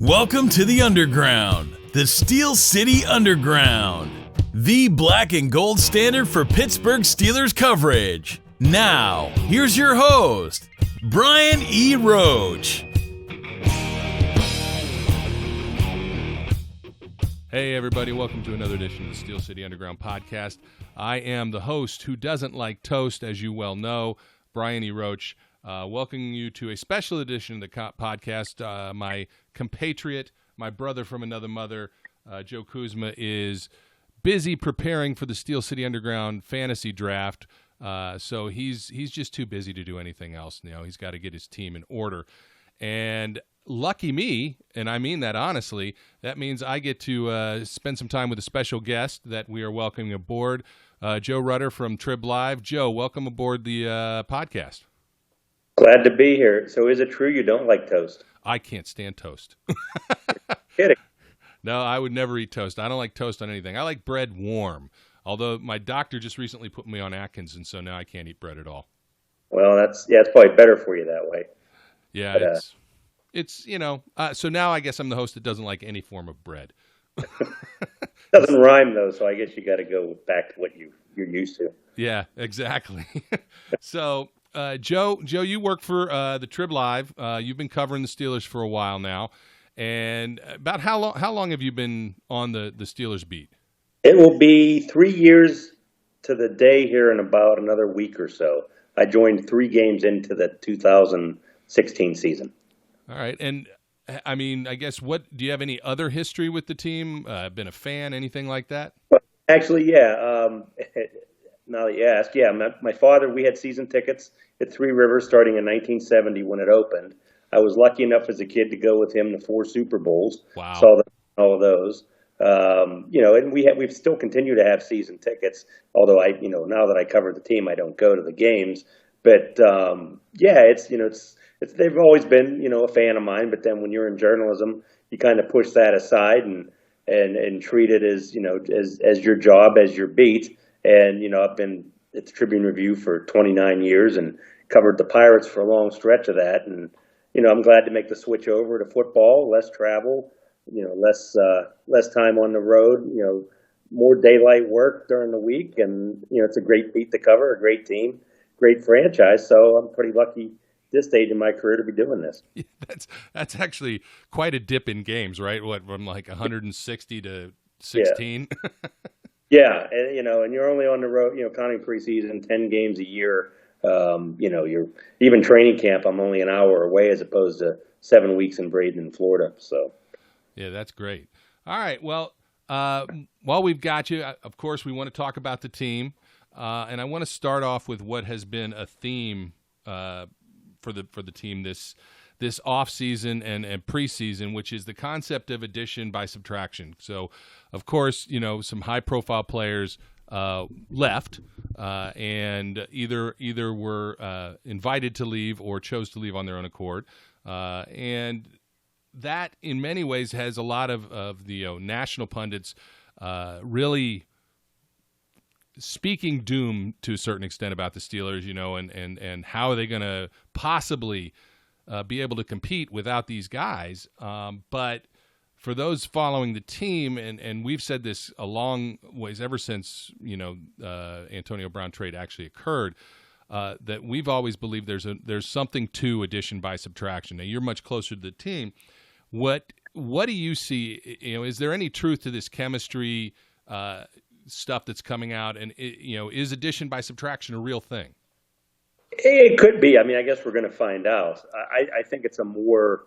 Welcome to the Underground, the Steel City Underground, the black and gold standard for Pittsburgh Steelers coverage. Now, here's your host, Brian E. Roach. Hey everybody, welcome to another edition of the Steel City Underground podcast. I am the host who doesn't like toast, as you well know, Brian E. Roach, welcoming you to a special edition of the podcast. My compatriot, my brother from another mother, Joe Kuzma, is busy preparing for the Steel City Underground fantasy draft, so he's just too busy to do anything else. You know, he's got to get his team in order, and lucky me, and I mean that honestly, that means I get to spend some time with a special guest that we are welcoming aboard, Joe Rutter from TribLive. Joe, welcome aboard the podcast. Glad to be here. So is it true you don't like toast? I can't stand toast. Kidding. No, I would never eat toast. I don't like toast on anything. I like bread warm, although my doctor just recently put me on Atkins, and so now I can't eat bread at all. Well, it's probably better for you that way. Yeah, but, it's you know, so now I guess I'm the host that doesn't like any form of bread. Doesn't rhyme, though, so I guess you got to go back to what you're used to. Yeah, exactly. So, Joe, you work for the TribLive. You've been covering the Steelers for a while now. And about how long have you been on the Steelers beat? It will be 3 years to the day here in about another week or so. I joined 3 games into the 2016 season. All right. And, I mean, I guess do you have any other history with the team? Been a fan, anything like that? Well, actually, yeah. Now that you ask, yeah, my father, we had season tickets at Three Rivers starting in 1970 when it opened. I was lucky enough as a kid to go with him to 4 Super Bowls. Wow. Saw all of those. And we've still continued to have season tickets, although now that I cover the team, I don't go to the games. But they've always been, a fan of mine. But then when you're in journalism, you kind of push that aside and treat it as, as your job, as your beat. And, I've been at the Tribune Review for 29 years and covered the Pirates for a long stretch of that. And, I'm glad to make the switch over to football, less travel, less time on the road, more daylight work during the week. And, it's a great beat to cover, a great team, great franchise. So I'm pretty lucky this stage in my career to be doing this. Yeah, that's actually quite a dip in games, right? What, from like 160 to 16? Yeah, and you're only on the road, counting preseason, 10 games a year. You're even training camp. I'm only an hour away as opposed to 7 weeks in Bradenton, Florida. So, yeah, that's great. All right, well, while we've got you, of course, we want to talk about the team, and I want to start off with what has been a theme for the team this off season and preseason, which is the concept of addition by subtraction. So, of course, some high profile players left and either were invited to leave or chose to leave on their own accord, and that in many ways has a lot of the national pundits really speaking doom to a certain extent about the Steelers, and how are they going to possibly be able to compete without these guys. But for those following the team, and we've said this a long ways ever since, Antonio Brown trade actually occurred, that we've always believed there's something to addition by subtraction. Now, you're much closer to the team. What do you see? Is there any truth to this chemistry stuff that's coming out? And, is addition by subtraction a real thing? It could be. I mean, I guess we're going to find out. I think it's a more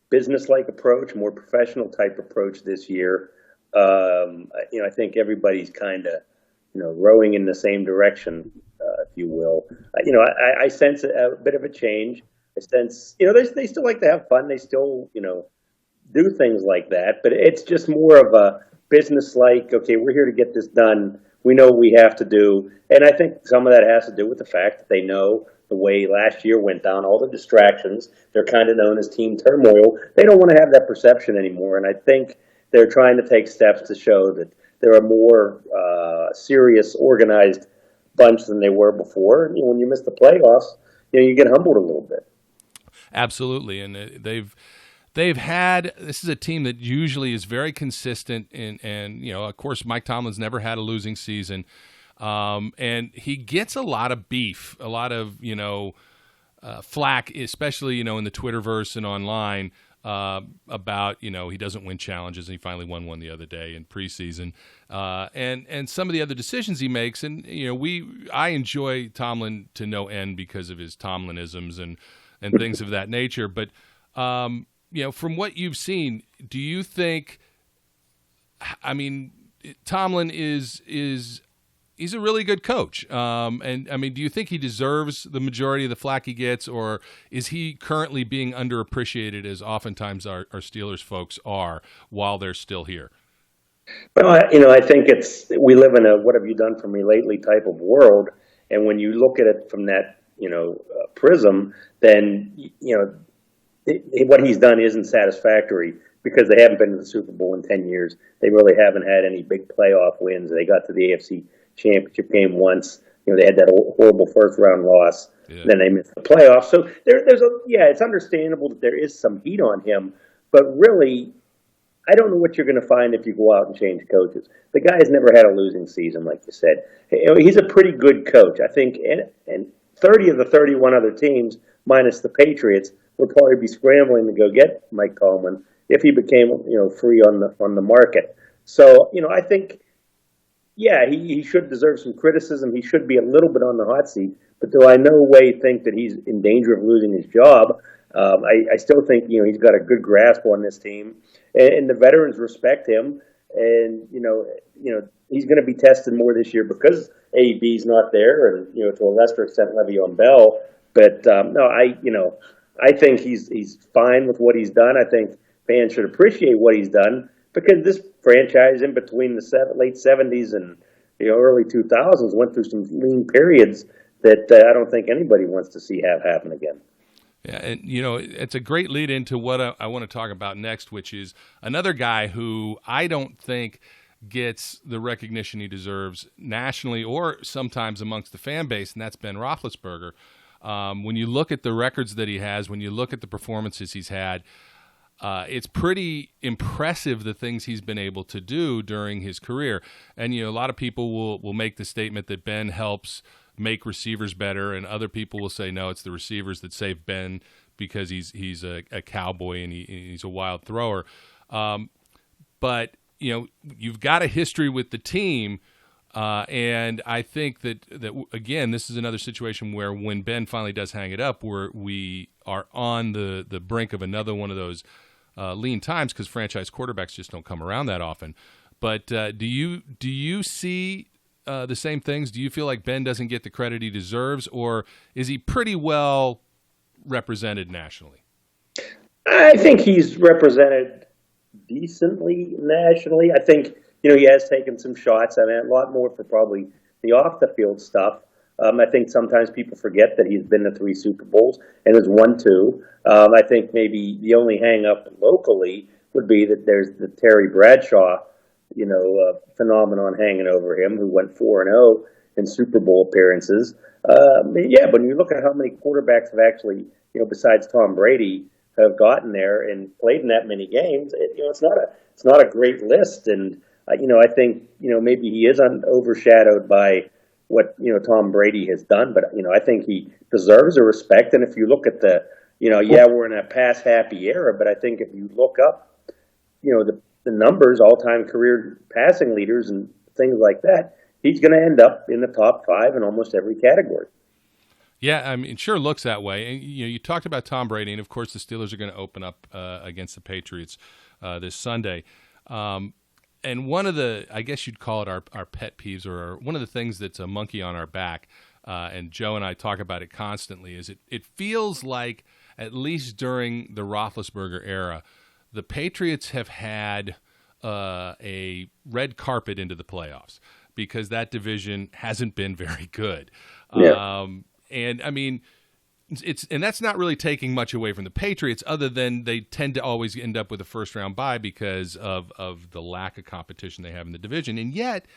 business-like approach, more professional type approach this year. I think everybody's kind of, rowing in the same direction, if you will. I sense a bit of a change. I sense, they still like to have fun. They still, do things like that. But it's just more of a business-like, okay, we're here to get this done. We know what we have to do. And I think some of that has to do with the fact that they know the way last year went down, all the distractions. They're kind of known as team turmoil. They don't want to have that perception anymore. And I think they're trying to take steps to show that they're a more serious, organized bunch than they were before. And when you miss the playoffs, you get humbled a little bit. Absolutely. And this is a team that usually is very consistent, and of course, Mike Tomlin's never had a losing season, and he gets a lot of beef, a lot of flack, especially in the Twitterverse and online about he doesn't win challenges, and he finally won one the other day in preseason, and some of the other decisions he makes, and I enjoy Tomlin to no end because of his Tomlinisms and things of that nature, but. From what you've seen, do you think? I mean, Tomlin is he's a really good coach, and I mean, do you think he deserves the majority of the flack he gets, or is he currently being underappreciated as oftentimes our Steelers folks are while they're still here? Well, I think we live in a "what have you done for me lately" type of world, and when you look at it from that prism, then what he's done isn't satisfactory because they haven't been to the Super Bowl in 10 years. They really haven't had any big playoff wins. They got to the AFC Championship game once. They had that horrible first-round loss. Yeah. Then they missed the playoffs. So it's understandable that there is some heat on him. But really, I don't know what you're going to find if you go out and change coaches. The guy has never had a losing season, like you said. He's a pretty good coach. I think, and 30 of the 31 other teams, minus the Patriots, would probably be scrambling to go get Mike Tomlin if he became, free on the market. So, I think, he should deserve some criticism. He should be a little bit on the hot seat. But do I no way think that he's in danger of losing his job? I still think, he's got a good grasp on this team, and the veterans respect him. And he's going to be tested more this year because AB's not there, and to a lesser extent Le'Veon Bell. But I think he's fine with what he's done. I think fans should appreciate what he's done because this franchise, in between the late 70s and early 2000s, went through some lean periods that I don't think anybody wants to see have happen again. Yeah, and it's a great lead into what I want to talk about next, which is another guy who I don't think gets the recognition he deserves nationally or sometimes amongst the fan base, and that's Ben Roethlisberger. When you look at the records that he has, when you look at the performances he's had, it's pretty impressive the things he's been able to do during his career. And a lot of people will make the statement that Ben helps make receivers better, and other people will say no, it's the receivers that save Ben because he's a cowboy and he's a wild thrower. But you've got a history with the team. And I think that again, this is another situation where when Ben finally does hang it up, we are on the brink of another one of those lean times because franchise quarterbacks just don't come around that often. But do you see the same things? Do you feel like Ben doesn't get the credit he deserves, or is he pretty well represented nationally? I think he's represented decently nationally. I think he has taken some shots. I mean, a lot more for probably the off-the-field stuff. I think sometimes people forget that he's been to 3 Super Bowls and has won 2. I think maybe the only hang-up locally would be that there's the Terry Bradshaw, phenomenon hanging over him, who went 4-0 in Super Bowl appearances. But when you look at how many quarterbacks have actually, besides Tom Brady, have gotten there and played in that many games, it's not a great list. And I think maybe he is overshadowed by what Tom Brady has done, but I think he deserves a respect. And if you look at we're in a pass happy era, but I think if you look up the numbers, all-time career passing leaders and things like that, he's going to end up in the top 5 in almost every category. Yeah, I mean, it sure looks that way. And you talked about Tom Brady, and of course the Steelers are going to open up against the Patriots this Sunday. And one of the, I guess you'd call it our pet peeves, or one of the things that's a monkey on our back, and Joe and I talk about it constantly, is it feels like, at least during the Roethlisberger era, the Patriots have had a red carpet into the playoffs because that division hasn't been very good. Yeah. And I mean, and that's not really taking much away from the Patriots, other than they tend to always end up with a first-round bye because of the lack of competition they have in the division. And yet,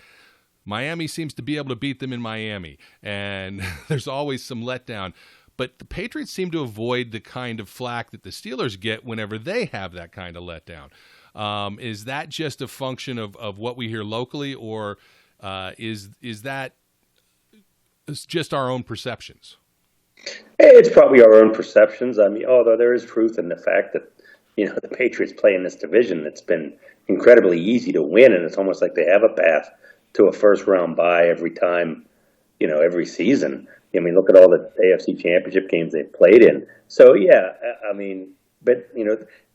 Miami seems to be able to beat them in Miami, and there's always some letdown. but the Patriots seem to avoid the kind of flack that the Steelers get whenever they have that kind of letdown. Is that just a function of what we hear locally, or is that just our own perceptions? It's probably our own perceptions. I mean, although there is truth in the fact that, the Patriots play in this division that's been incredibly easy to win, and it's almost like they have a path to a first-round bye every time, every season. I mean, look at all the AFC Championship games they've played in. So, yeah, I mean, but,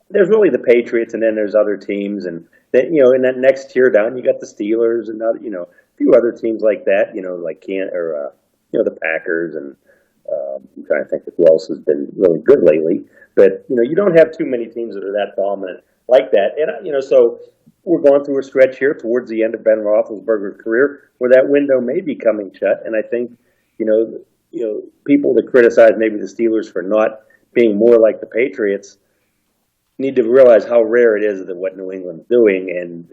there's really the Patriots, and then there's other teams, and then, in that next tier down, you got the Steelers and, a few other teams like that, like the Packers, and I'm trying to think of who else has been really good lately. But, you don't have too many teams that are that dominant like that. And, so we're going through a stretch here towards the end of Ben Roethlisberger's career where that window may be coming shut. And I think, people that criticize maybe the Steelers for not being more like the Patriots need to realize how rare it is that what New England's doing. And,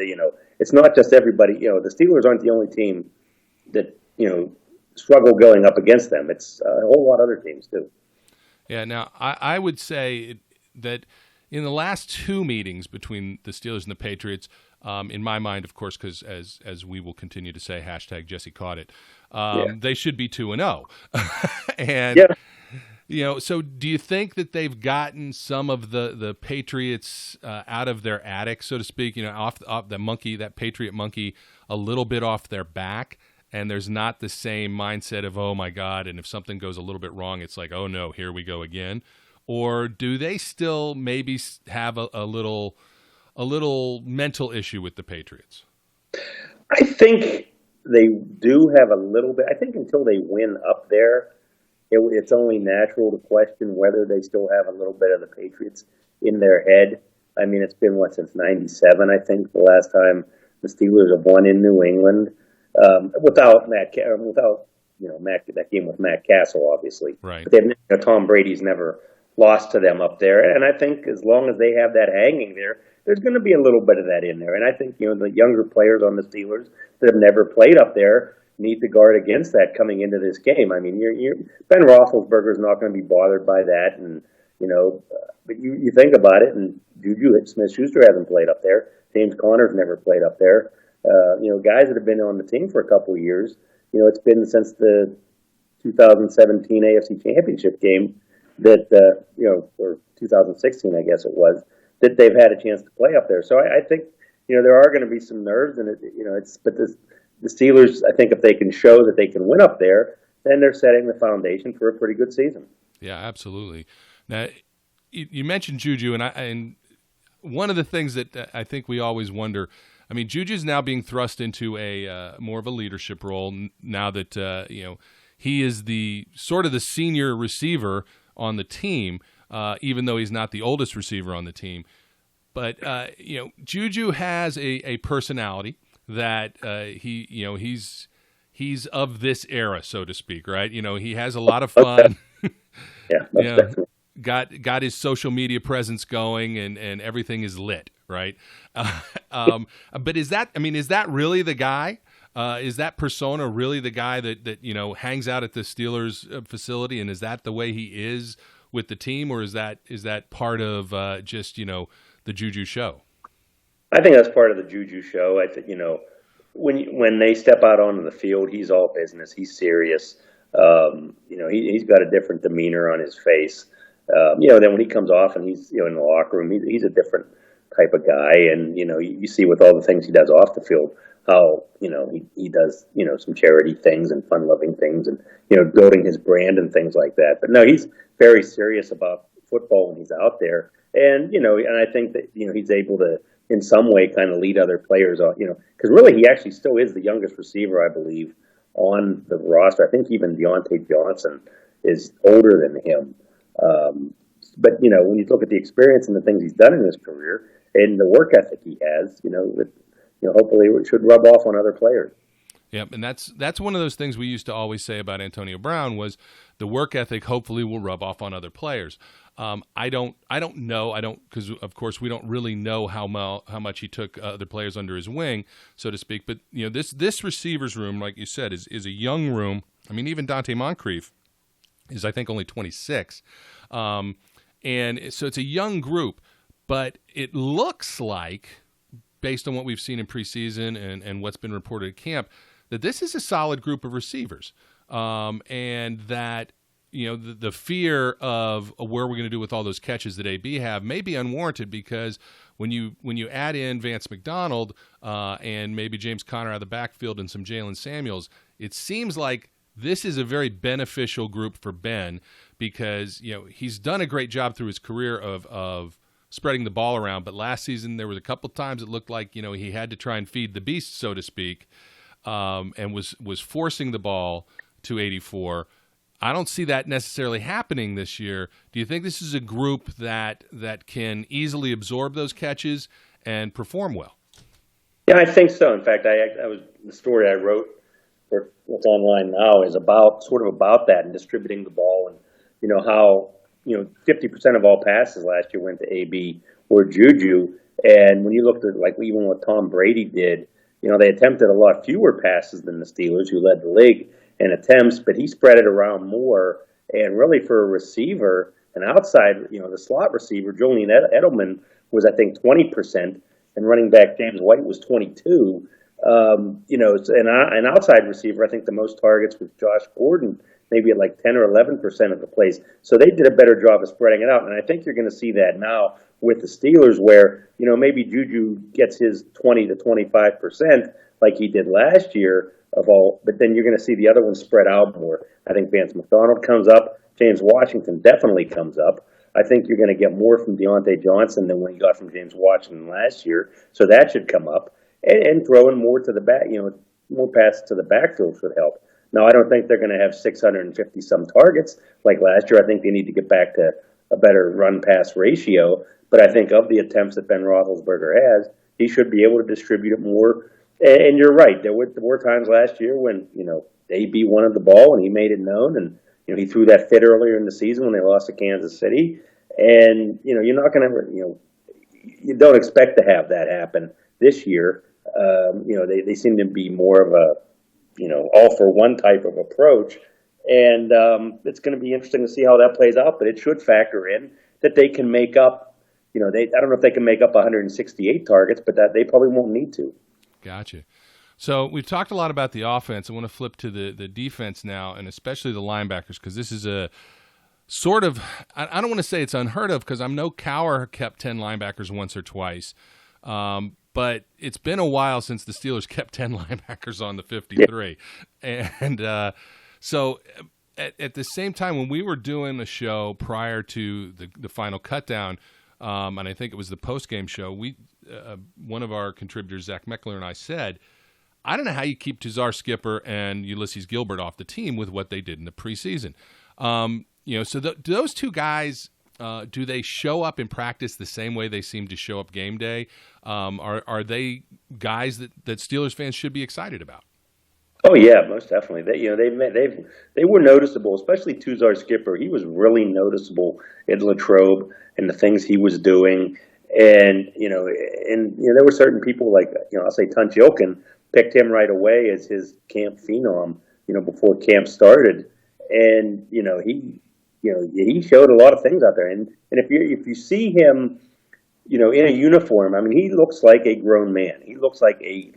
it's not just everybody. The Steelers aren't the only team that, struggle going up against them. It's a whole lot of other teams too. Yeah. Now, I would say that in the last two meetings between the Steelers and the Patriots, in my mind, of course, because as we will continue to say, #Jesse caught it, they should be 2-0. And so do you think that they've gotten some of the Patriots out of their attic, so to speak? Off that Patriot monkey, a little bit off their back. And there's not the same mindset of, oh, my God, and if something goes a little bit wrong, it's like, oh, no, here we go again? Or do they still maybe have a little mental issue with the Patriots? I think they do have a little bit. I think until they win up there, it's only natural to question whether they still have a little bit of the Patriots in their head. I mean, it's been, since 97, I think, the last time the Steelers have won in New England. Without that game with Matt Castle, obviously. Right. But Tom Brady's never lost to them up there, and I think as long as they have that hanging there, there's going to be a little bit of that in there. And I think the younger players on the Steelers that have never played up there need to guard against that coming into this game. I mean, Ben Roethlisberger's not going to be bothered by that, and but you think about it, and Juju Smith-Schuster hasn't played up there. James Conner's never played up there. Guys that have been on the team for a couple of years, it's been since the 2017 AFC Championship game that, or 2016, I guess it was, that they've had a chance to play up there. So I think, there are going to be some nerves, and but the Steelers, I think if they can show that they can win up there, then they're setting the foundation for a pretty good season. Yeah, absolutely. Now, you mentioned Juju, and one of the things that I think we always wonder, I mean, Juju's now being thrust into a more of a leadership role now that he is the sort of the senior receiver on the team, even though he's not the oldest receiver on the team. But Juju has a personality that he's of this era, so to speak, right? He has a lot of fun. Yeah, got his social media presence going, and everything is lit, right? But is that really the guy? Is that persona really the guy that hangs out at the Steelers facility, and is that the way he is with the team, or is that part of just the Juju show? I think that's part of the Juju show. I think when they step out onto the field, he's all business. He's serious. He's got a different demeanor on his face. Then when he comes off and he's in the locker room, he's a different type of guy. And you see with all the things he does off the field, how he does some charity things and fun-loving things, and building his brand and things like that. But no, he's very serious about football when he's out there. And and I think that he's able to in some way kind of lead other players on. Because really he actually still is the youngest receiver, I believe, on the roster. I think even Deontay Johnson is older than him. But when you look at the experience and the things he's done in his career and the work ethic he has, hopefully it should rub off on other players. Yep, and that's one of those things we used to always say about Antonio Brown was the work ethic hopefully will rub off on other players. I don't know, because of course we don't really know how much he took other players under his wing, so to speak. But this receivers room, like you said, is a young room. I mean, even Dante Moncrief is I think only 26. And so it's a young group, but it looks like, based on what we've seen in preseason and what's been reported at camp, that this is a solid group of receivers. And that, the fear of where we're going to do with all those catches that AB have may be unwarranted, because when you add in Vance McDonald and maybe James Conner out of the backfield and some Jalen Samuels, it seems like this is a very beneficial group for Ben, because he's done a great job through his career of spreading the ball around. But last season there was a couple times it looked like he had to try and feed the beast, so to speak, and was forcing the ball to 84. I don't see that necessarily happening this year. Do you think this is a group that can easily absorb those catches and perform well? Yeah, I think so. In fact, I was the story I wrote for what's online now is about that, and distributing the ball, and how 50% of all passes last year went to AB or Juju. And when you looked at even what Tom Brady did, they attempted a lot fewer passes than the Steelers, who led the league in attempts, but he spread it around more. And really, for a receiver, an outside, the slot receiver, Julian Edelman was, I think, 20%, and running back James White was 22. An outside receiver, I think the most targets was Josh Gordon, maybe at 10 or 11% of the plays. So they did a better job of spreading it out. And I think you're going to see that now with the Steelers, where, maybe Juju gets his 20 to 25% like he did last year but then you're going to see the other ones spread out more. I think Vance McDonald comes up. James Washington definitely comes up. I think you're going to get more from Deontay Johnson than what you got from James Washington last year. So that should come up. And throwing more to the back, more passes to the backfield should help. Now, I don't think they're going to have 650-some targets like last year. I think they need to get back to a better run-pass ratio. But I think of the attempts that Ben Roethlisberger has, he should be able to distribute it more. And you're right. There were times last year when, AB wanted the ball and he made it known. And, he threw that fit earlier in the season when they lost to Kansas City. And, you're not going to, you don't expect to have that happen this year. They seem to be more of a, all for one type of approach. And it's going to be interesting to see how that plays out, but it should factor in that they can make up, I don't know if they can make up 168 targets, but that they probably won't need to. Gotcha. So we've talked a lot about the offense. I want to flip to the defense now, and especially the linebackers, because this is a sort of, I don't want to say it's unheard of, because I know Cowher kept 10 linebackers once or twice. But it's been a while since the Steelers kept 10 linebackers on the 53. Yeah. And so at the same time, when we were doing the show prior to the final cutdown, and I think it was the post-game show, one of our contributors, Zach Meckler, and I said, I don't know how you keep Tuzar Skipper and Ulysses Gilbert off the team with what they did in the preseason. So do those two guys, do they show up in practice the same way they seem to show up game day? Are they guys that Steelers fans should be excited about? Oh yeah, most definitely. They were noticeable, especially Tuzar Skipper. He was really noticeable in Latrobe and the things he was doing. And there were certain people like I'll say Tunch Ilkin picked him right away as his camp phenom. Before camp started, and he showed a lot of things out there. And if you see him, in a uniform, I mean, he looks like a grown man. He looks like a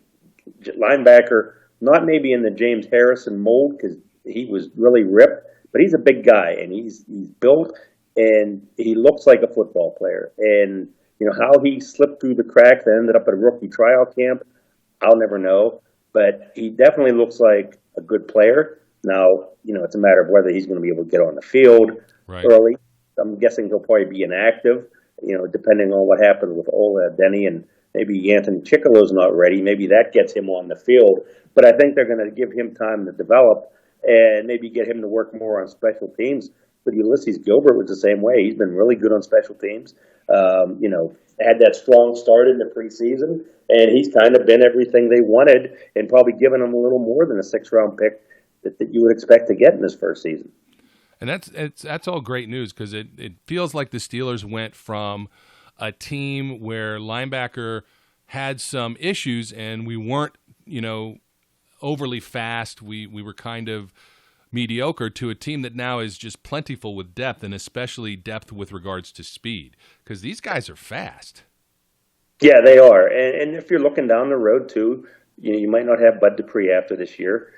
linebacker, not maybe in the James Harrison mold, because he was really ripped, but he's a big guy, and he's built, and he looks like a football player. And how he slipped through the cracks and ended up at a rookie tryout camp, I'll never know. But he definitely looks like a good player. Now, it's a matter of whether he's going to be able to get on the field early. I'm guessing he'll probably be inactive, depending on what happens with Ola Denny, and maybe Anthony Chickalo's not ready. Maybe that gets him on the field. But I think they're going to give him time to develop and maybe get him to work more on special teams. But Ulysses Gilbert was the same way. He's been really good on special teams. Had that strong start in the preseason, and he's kind of been everything they wanted, and probably given them a little more than a 6th-round pick that you would expect to get in his first season. And that's all great news, because it feels like the Steelers went from a team where linebacker had some issues, and we weren't overly fast. We were kind of mediocre to a team that now is just plentiful with depth, and especially depth with regards to speed, because these guys are fast. Yeah, they are. And if you're looking down the road too, you might not have Bud Dupree after this year.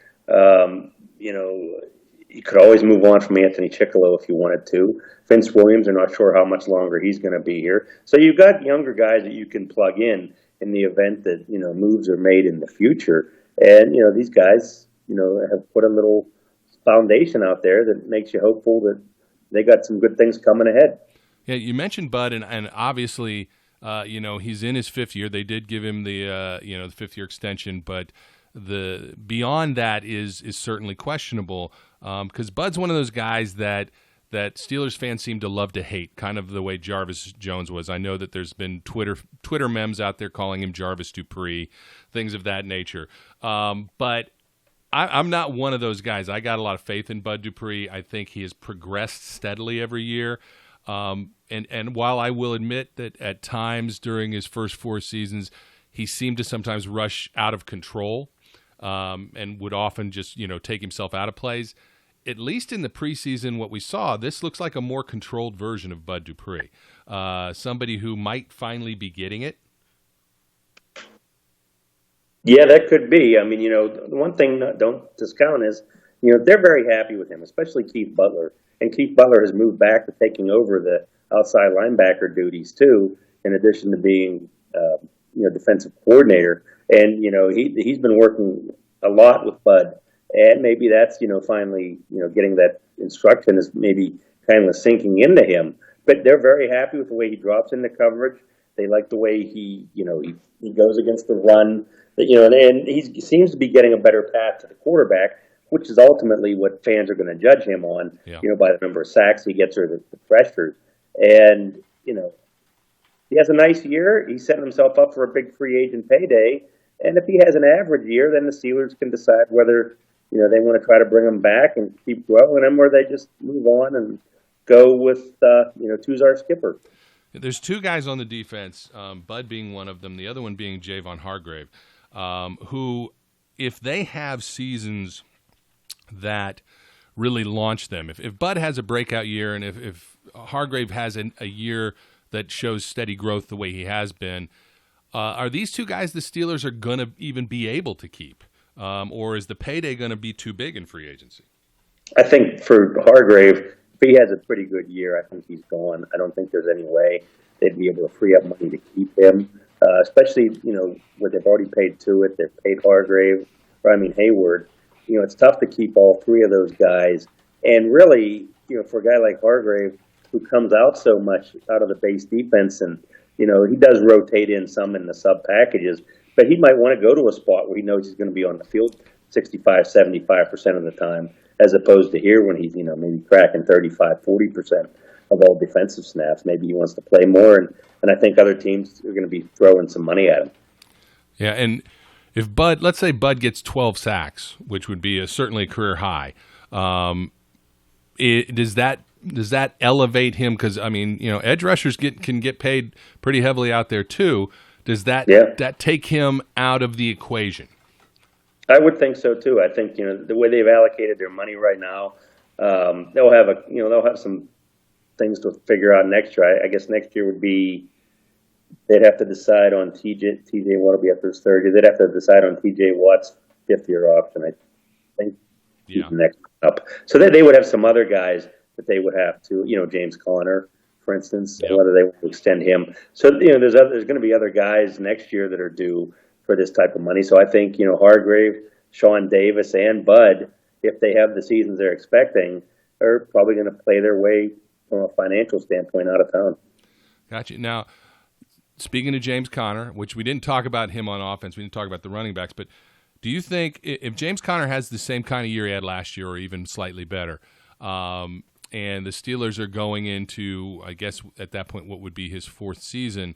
You could always move on from Anthony Chickalo if you wanted to. Vince Williams, I'm not sure how much longer he's going to be here. So you've got younger guys that you can plug in the event that, moves are made in the future. And, these guys, have put a little foundation out there that makes you hopeful that they got some good things coming ahead. Yeah, you mentioned Bud, and obviously, he's in his fifth year. They did give him the the fifth-year extension, but the beyond that is certainly questionable, because Bud's one of those guys that Steelers fans seem to love to hate, kind of the way Jarvis Jones was. I know that there's been Twitter memes out there calling him Jarvis Dupree, things of that nature. But I'm not one of those guys. I got a lot of faith in Bud Dupree. I think he has progressed steadily every year. And while I will admit that at times during his first 4 seasons, he seemed to sometimes rush out of control, and would often just, take himself out of plays. At least in the preseason, what we saw, this looks like a more controlled version of Bud Dupree. Somebody who might finally be getting it. Yeah, that could be. I mean, the one thing don't discount is, they're very happy with him, especially Keith Butler. And Keith Butler has moved back to taking over the outside linebacker duties too, in addition to being, defensive coordinator. And, he's been working a lot with Bud. And maybe that's, finally, getting that instruction is maybe kind of sinking into him. But they're very happy with the way he drops into coverage. They like the way he goes against the run. And he seems to be getting a better path to the quarterback, which is ultimately what fans are going to judge him on, by the number of sacks he gets or the pressures. And, he has a nice year. He's setting himself up for a big free agent payday. And if he has an average year, then the Steelers can decide whether, they want to try to bring him back and keep growing him, or they just move on and go with, Tuzar Skipper. There's 2 guys on the defense, Bud being one of them, the other one being Javon Hargrave, who, if they have seasons that really launch them, if Bud has a breakout year and if Hargrave has a year that shows steady growth the way he has been, are these 2 guys the Steelers are going to even be able to keep? Or is the payday going to be too big in free agency? I think for Hargrave, if he has a pretty good year, I think he's gone. I don't think there's any way they'd be able to free up money to keep him, especially, where they've already paid Tuitt, they've paid Hayward. It's tough to keep all 3 of those guys. And really, for a guy like Hargrave, who comes out so much out of the base defense, and, he does rotate in some in the sub packages, but he might want to go to a spot where he knows he's going to be on the field 65, 75% of the time, as opposed to here when he's, maybe cracking 35, 40% of all defensive snaps. Maybe he wants to play more, and I think other teams are going to be throwing some money at him. Yeah, and if let's say Bud gets 12 sacks, which would be certainly a career high, does that elevate him? Because, edge rushers can get paid pretty heavily out there too. Does that take him out of the equation? I would think so too. I think the way they've allocated their money right now, they'll have some things to figure out next year. I guess next year would be they'd have to decide on TJ Watt will be up to his 3rd year. They'd have to decide on TJ Watt's 5th year option. I think next up. So they would have some other guys that they would have to, James Conner, for instance, whether they want to extend him. So, there's going to be other guys next year that are due for this type of money. So I think, Hargrave, Sean Davis, and Bud, if they have the seasons they're expecting, are probably going to play their way from a financial standpoint out of town. Gotcha. Now, speaking of James Conner, which we didn't talk about him on offense, we didn't talk about the running backs, but do you think if James Conner has the same kind of year he had last year or even slightly better, and the Steelers are going into, I guess, at that point, what would be his 4th season,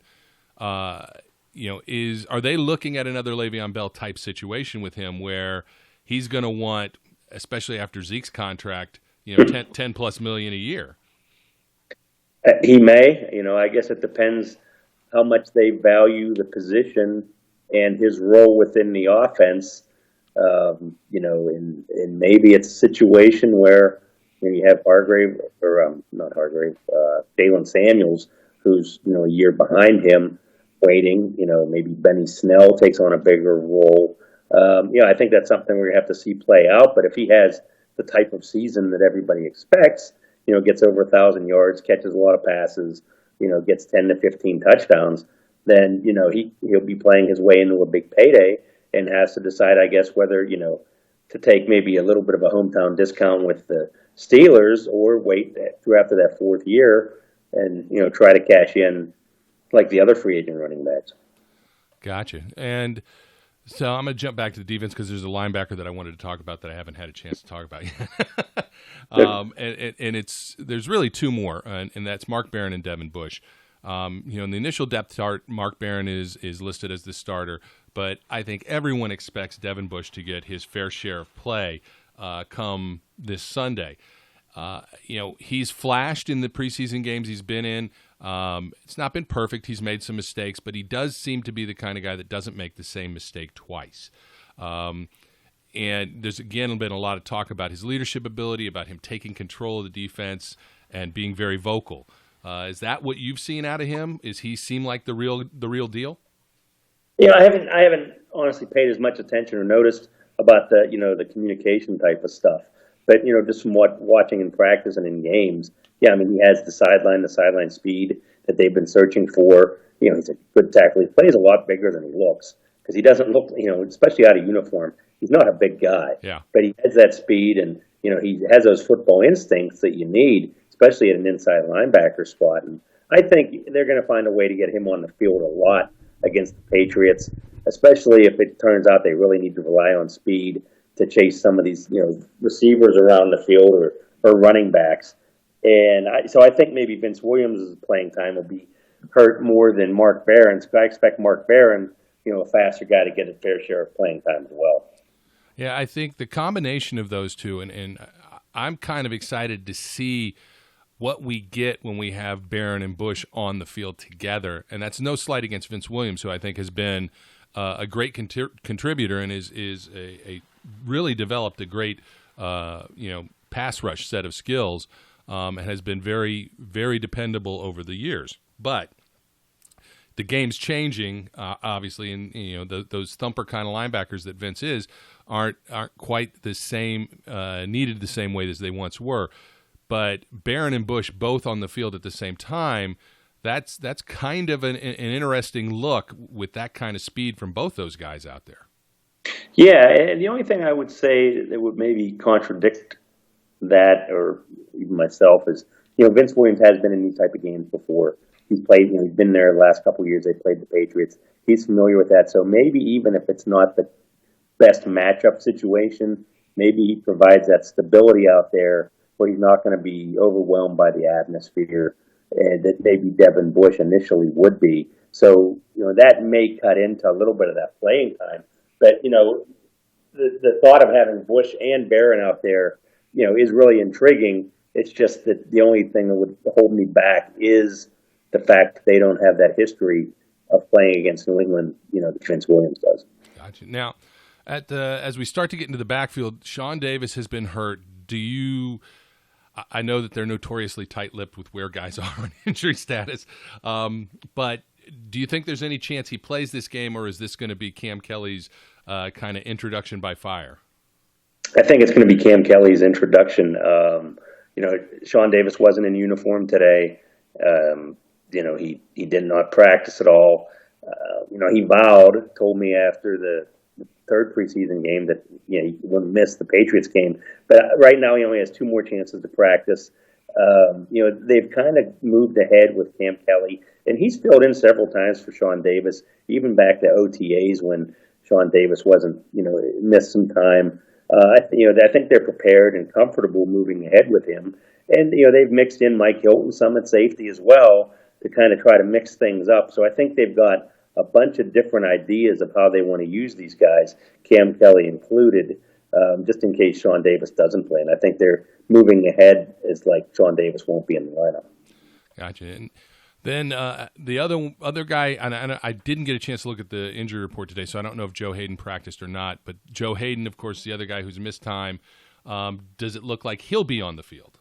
are they looking at another Le'Veon Bell type situation with him where he's going to want, especially after Zeke's contract, $10+ million a year? He may. I guess it depends how much they value the position and his role within the offense. And maybe it's a situation where you have Hargrave, or not Hargrave, Jalen Samuels, who's, a year behind him, waiting. Maybe Benny Snell takes on a bigger role. I think that's something we're going to have to see play out. But if he has the type of season that everybody expects, gets over 1,000 yards, catches a lot of passes, gets 10 to 15 touchdowns, then, he'll be playing his way into a big payday and has to decide, I guess, whether, to take maybe a little bit of a hometown discount with the Steelers or wait through after that fourth year and, try to cash in like the other free agent running backs. Gotcha. And so I'm going to jump back to the defense because there's a linebacker that I wanted to talk about that I haven't had a chance to talk about yet. There's really two more, and that's Mark Barron and Devin Bush. In the initial depth chart, Mark Barron is listed as the starter, but I think everyone expects Devin Bush to get his fair share of play come this Sunday. He's flashed in the preseason games he's been in. It's not been perfect. He's made some mistakes, but he does seem to be the kind of guy that doesn't make the same mistake twice. And there's, again, been a lot of talk about his leadership ability, about him taking control of the defense and being very vocal. Is that what you've seen out of him? Is he seem like the real deal? I haven't honestly paid as much attention or noticed about the communication type of stuff. But, just from watching in practice and in games, he has the sideline speed that they've been searching for. He's a good tackler. He plays a lot bigger than he looks because he doesn't look, especially out of uniform, he's not a big guy. Yeah. But he has that speed and, he has those football instincts that you need, especially at an inside linebacker spot. And I think they're going to find a way to get him on the field a lot against the Patriots, especially if it turns out they really need to rely on speed to chase some of these, receivers around the field or running backs. And so I think maybe Vince Williams' playing time will be hurt more than Mark Barron. So I expect Mark Barron, a faster guy, to get a fair share of playing time as well. Yeah, I think the combination of those two, and I'm kind of excited to see what we get when we have Barron and Bush on the field together. And that's no slight against Vince Williams, who I think has been a great contributor and is a really developed a great pass rush set of skills and has been very, very dependable over the years. But the game's changing, obviously, and those thumper kind of linebackers that Vince is aren't quite the same, needed the same way as they once were. But Barron and Bush both on the field at the same time, that's kind of an interesting look with that kind of speed from both those guys out there. Yeah, and the only thing I would say that would maybe contradict that, or even myself, is Vince Williams has been in these type of games before. He's played, he's been there the last couple of years. They played the Patriots. He's familiar with that. So maybe even if it's not the best matchup situation, maybe he provides that stability out there where he's not going to be overwhelmed by the atmosphere, and that maybe Devin Bush initially would be. So, that may cut into a little bit of that playing time. But, the thought of having Bush and Barron out there, is really intriguing. It's just that the only thing that would hold me back is the fact that they don't have that history of playing against New England, that Vince Williams does. Gotcha. Now, as we start to get into the backfield, Sean Davis has been hurt. I know that they're notoriously tight-lipped with where guys are on injury status, but do you think there's any chance he plays this game, or is this going to be Cam Kelly's kind of introduction by fire? I think it's going to be Cam Kelly's introduction. Sean Davis wasn't in uniform today. He did not practice at all. He told me after the third preseason game that he wouldn't miss the Patriots game. But right now he only has two more chances to practice. They've kind of moved ahead with Cam Kelly, and he's filled in several times for Sean Davis, even back to OTAs when Sean Davis wasn't, missed some time. I think they're prepared and comfortable moving ahead with him. And, they've mixed in Mike Hilton some at safety as well to kind of try to mix things up. So I think they've got a bunch of different ideas of how they want to use these guys, Cam Kelly included, just in case Sean Davis doesn't play. And I think they're moving ahead as like Sean Davis won't be in the lineup. Gotcha. And Then the other guy, and I didn't get a chance to look at the injury report today, so I don't know if Joe Hayden practiced or not. But Joe Hayden, of course, the other guy who's missed time. Does it look like he'll be on the field?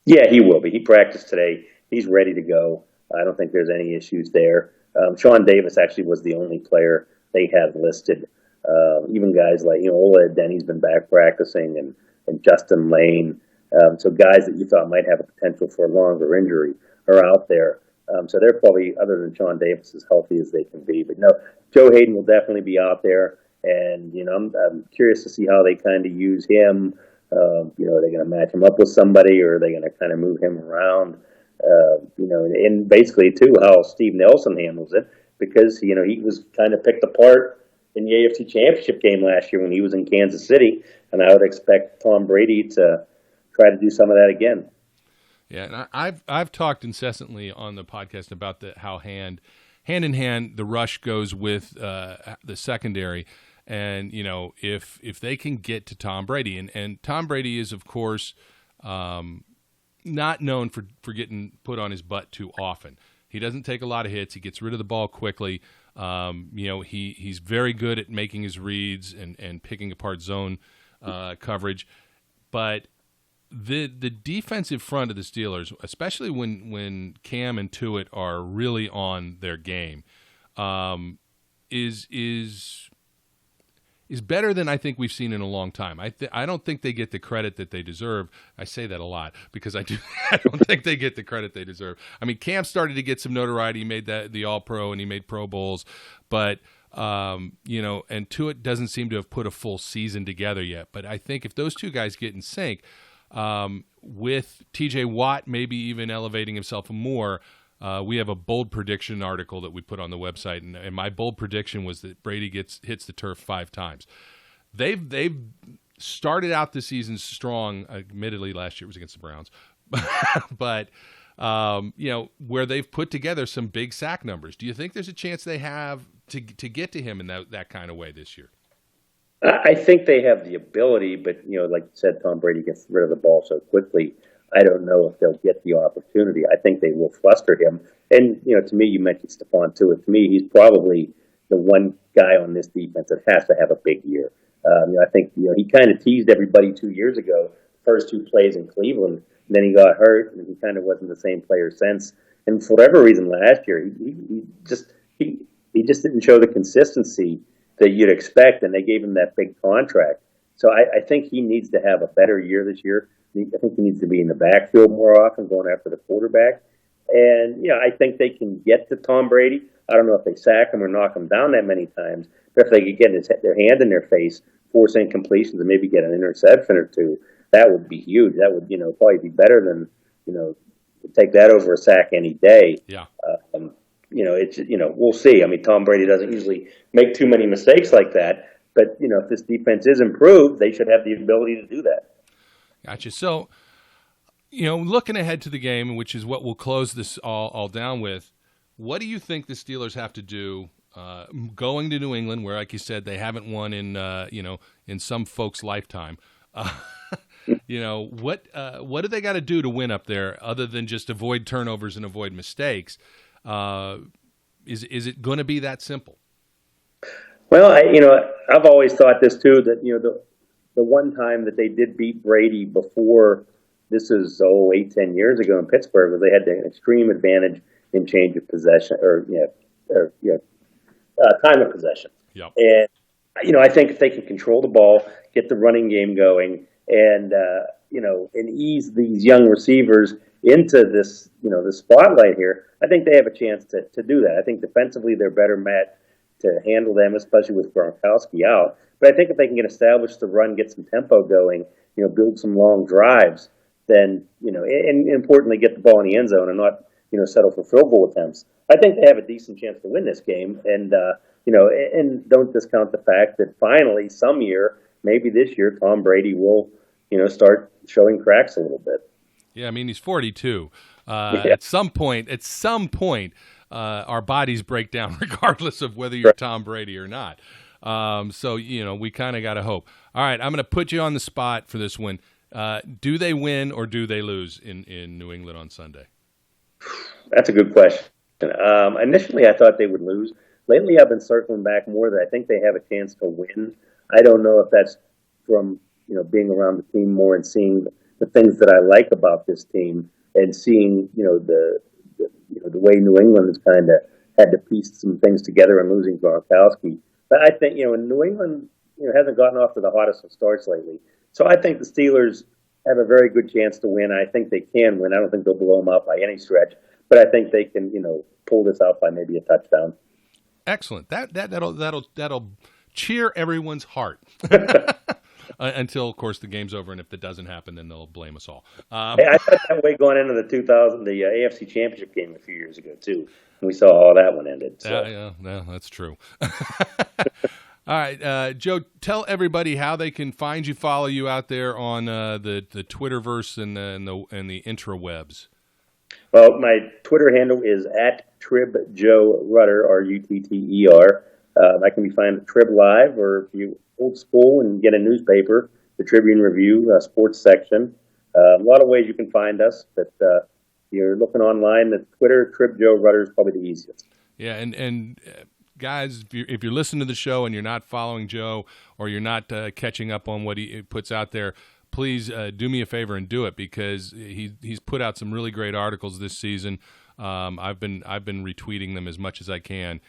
Yeah, he will be. He practiced today. He's ready to go. I don't think there's any issues there. Sean Davis actually was the only player they had listed. Even guys like, Ola Denny's been back practicing, and Justin Lane. So guys that you thought might have a potential for a longer injury are out there. So they're probably, other than Sean Davis, as healthy as they can be. But no, Joe Hayden will definitely be out there. And, I'm curious to see how they kind of use him. Are they going to match him up with somebody, or are they going to kind of move him around? And basically, too, how Steve Nelson handles it, because, he was kind of picked apart in the AFC Championship game last year when he was in Kansas City. And I would expect Tom Brady to try to do some of that again. Yeah, and I've talked incessantly on the podcast about how hand in hand the rush goes with the secondary, and if they can get to Tom Brady, and Tom Brady is of course not known for getting put on his butt too often. He doesn't take a lot of hits. He gets rid of the ball quickly. He's very good at making his reads and picking apart zone coverage, but the defensive front of the Steelers, especially when Cam and Tuitt are really on their game, is better than I think we've seen in a long time. I don't think they get the credit that they deserve. I say that a lot because I don't think they get the credit they deserve. I mean, Cam started to get some notoriety. He made the All-Pro and he made Pro Bowls, but and Tuitt doesn't seem to have put a full season together yet. But I think if those two guys get in sync, with TJ Watt maybe even elevating himself more, we have a bold prediction article that we put on the website, and my bold prediction was that Brady hits the turf 5 times. They've started out the season strong. Admittedly, last year was against the Browns, but where they've put together some big sack numbers. Do you think there's a chance they have to get to him in that kind of way this year? I think they have the ability, but, like you said, Tom Brady gets rid of the ball so quickly. I don't know if they'll get the opportunity. I think they will fluster him. And, to me, you mentioned Stephon Tuitt. To me, he's probably the one guy on this defense that has to have a big year. I think, he kind of teased everybody 2 years ago, first 2 plays in Cleveland, and then he got hurt, and he kind of wasn't the same player since. And for whatever reason last year, he just didn't show the consistency that you'd expect, and they gave him that big contract. So I think he needs to have a better year this year. I think he needs to be in the backfield more often, going after the quarterback. And, I think they can get to Tom Brady. I don't know if they sack him or knock him down that many times, but if they could get their hand in their face, force incompletions, and maybe get an interception or 2, that would be huge. That would, probably be better than, take that over a sack any day. Yeah. We'll see. I mean, Tom Brady doesn't usually make too many mistakes like that, but, if this defense is improved, they should have the ability to do that. Gotcha. So, looking ahead to the game, which is what we'll close this all down with, what do you think the Steelers have to do going to New England, where, like you said, they haven't won in some folks' lifetime? What do they got to do to win up there, other than just avoid turnovers and avoid mistakes? Is it going to be that simple? Well, I've always thought this too, that the one time that they did beat Brady before, this is 8-10 years ago in Pittsburgh, where they had an extreme advantage in change of possession time of possession. Yep. And I think if they can control the ball, get the running game going, and and ease these young receivers into this the spotlight here, I think they have a chance to do that. I think defensively they're better met to handle them, especially with Gronkowski out. But I think if they can get established the run, get some tempo going, build some long drives, then and importantly get the ball in the end zone and not settle for field goal attempts, I think they have a decent chance to win this game. And and don't discount the fact that finally some year, maybe this year, Tom Brady will start showing cracks a little bit. Yeah, I mean, he's 42. Yeah. At some point, our bodies break down regardless of whether you're Tom Brady or not. So, we kind of got to hope. All right, I'm going to put you on the spot for this one. Do they win or do they lose in New England on Sunday? That's a good question. Initially, I thought they would lose. Lately, I've been circling back more that I think they have a chance to win. I don't know if that's from being around the team more and seeing the things that I like about this team, and seeing the way New England has kind of had to piece some things together and losing Gronkowski. But I think New England hasn't gotten off to the hottest of starts lately. So I think the Steelers have a very good chance to win. I think they can win. I don't think they'll blow them out by any stretch, but I think they can pull this out by maybe a touchdown. Excellent. That'll cheer everyone's heart. Until, of course, the game's over, and if it doesn't happen, then they'll blame us all. Hey, I felt that way going into the AFC Championship game a few years ago too. We saw how that one ended. So. Yeah, that's true. All right, Joe, tell everybody how they can find you, follow you out there on the Twitterverse and the intrawebs. Well, my Twitter handle is @TribJoeRutter, Rutter. I can be found at TribLive, or if you old school and get a newspaper, the Tribune Review, sports section. A lot of ways you can find us, but if you're looking online, the Twitter, TribJoeRutter is probably the easiest. Yeah, and guys, if you're listening to the show and you're not following Joe, or you're not catching up on what he puts out there, please do me a favor and do it, because he's put out some really great articles this season. I've been retweeting them as much as I can.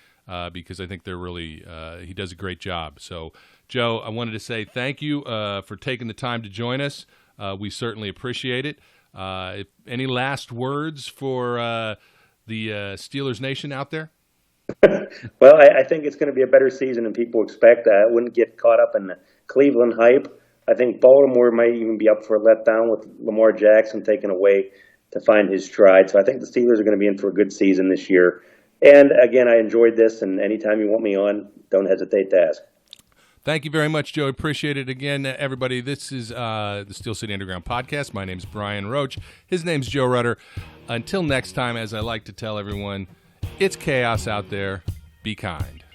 Because I think they're really he does a great job. So, Joe, I wanted to say thank you for taking the time to join us. We certainly appreciate it. Any last words for the Steelers Nation out there? Well, I think it's going to be a better season than people expect. I wouldn't get caught up in the Cleveland hype. I think Baltimore might even be up for a letdown with Lamar Jackson taken away to find his stride. So I think the Steelers are going to be in for a good season this year. And again, I enjoyed this, and anytime you want me on, don't hesitate to ask. Thank you very much, Joe. Appreciate it. Again, everybody, this is the Steel City Underground Podcast. My name's Brian Roach. His name's Joe Rutter. Until next time, as I like to tell everyone, it's chaos out there. Be kind.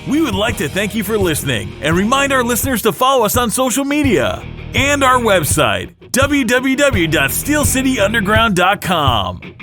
We would like to thank you for listening and remind our listeners to follow us on social media and our website, www.steelcityunderground.com.